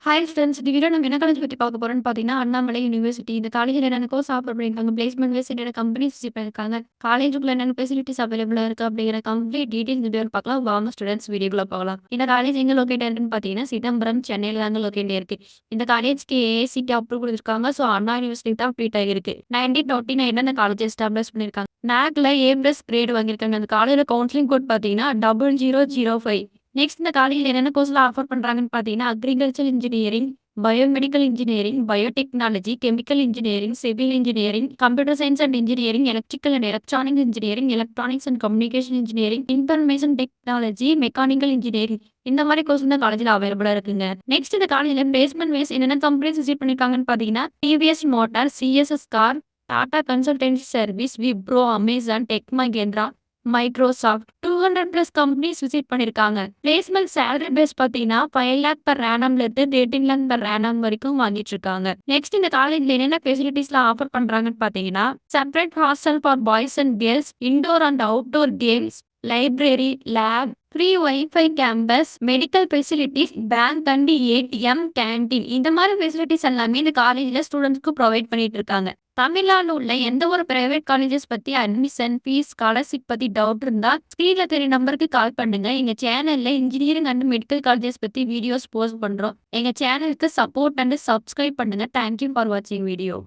Hi friends. இந்த video நம்ம என்ன காலேஜ் பத்தி பார்க்க போறோம்ன்னு பார்த்தீங்கன்னா, அண்ணாமலை யுனிவர்சிட்டி. இந்த காலேஜ்ல என்னென்ன கோர்ஸ் ஆஃபர் பண்ணியிருக்காங்க, பிளேஸ்மெண்ட் வைஸ் என்னென்ன கம்பெனிஸ் விசிட் பண்ணியிருக்காங்க, காலேஜுக்குள்ள என்னென்ன ஃபெசிலிட்டீஸ் அவைலபிளா இருக்கு அப்படிங்கிற கம்ப்ளீட் டீட்டெயில்ஸ் இந்த வீடியோல பார்க்கலாம். வாங்க ஸ்டூடெண்ட்ஸ் வீடியோக்குள்ள போகலாம். இந்த காலேஜ் எங்க லொகேட் இருக்குன்னு பார்த்தீங்கன்னா, சிதம்பரம், சென்னையில தாங்க லொகேட் இருக்கு. இந்த காலேஜ்க்கு ஏஐசிடிஇ அப்ரூவ் குடுத்துருக்காங்க. ஸோ அண்ணா யூனிவர்சிட்டி தான் அப்டேட் ஆகிருக்கு. 1929 இந்த காலேஜ் எஸ்டாப்ளிஷ் பண்ணியிருக்காங்க. நாக்ல ஏ+ கிரேட் வாங்கியிருக்காங்க. அந்த காலேஜோட கவுன்சிலிங் கோட் பார்த்தீங்கன்னா 0005. நெக்ஸ்ட் இந்த காலேஜ்ல என்னென்ன கோர்ஸ்லாம் ஆஃபர் பண்றாங்கன்னு பார்த்தீங்கன்னா, agriculture engineering, biomedical engineering, biotechnology, chemical engineering, civil engineering, computer science and engineering, electrical and electronic engineering, electronics and communication engineering, information technology, mechanical engineering இந்த மாதிரி கோர்ஸ் இந்த காலேஜ்ல அவைலபிளா இருக்குங்க. நெக்ஸ்ட் இந்த காலேஜ்ல பிளேஸ்மெண்ட் வைஸ் என்னென்ன கம்பெனிஸ் விசிட் பண்ணிருக்காங்கன்னு பார்த்தீங்கன்னா, TVS motor, CSS car, Tata consultancy service, Wipro, Amazon, tech Mahindra, Microsoft 200+ companies visit பண்ணியிருக்காங்க. பிளேஸ்மெண்ட் சேலரி பேஸ் பார்த்தீங்கன்னா 5 லேக் பெர் ஆனம்ல இருந்து 13 லேக் பெர் ஆனம் வரைக்கும் வாங்கிட்டு இருக்காங்க. நெக்ஸ்ட் இந்த காலேஜ்ல என்னென்ன ஃபெசிலிட்டிஸ்லாம் ஆஃபர் பண்றாங்கன்னு பார்த்தீங்கன்னா, separate hostel for boys and girls, indoor and outdoor games, library, lab, free wifi campus, medical facilities, bank and ATM, canteen இந்த மாதிரி ஃபெசிலிட்டிஸ் எல்லாமே இந்த காலேஜ்ல ஸ்டூடெண்ட்ஸ்க்கு ப்ரொவைட் பண்ணிட்டு இருக்காங்க. தமிழ்நாடுல உள்ள எந்த ஒரு பிரைவேட் காலேஜஸ் பத்தி அட்மிஷன், ஃபீஸ், ஸ்காலர்ஷிப் பத்தி டவுட் இருந்தா ஸ்க்ரீன்ல தெரிய நம்பருக்கு கால் பண்ணுங்க. எங்க சேனல்ல இன்ஜினியரிங் அண்ட் மெடிக்கல் காலேஜஸ் பத்தி வீடியோஸ் போஸ்ட் பண்றோம். எங்க சேனலுக்கு சப்போர்ட் அண்ட் சப்ஸ்கிரைப் பண்ணுங்க. தேங்க்யூ ஃபார் வாட்சிங் வீடியோ.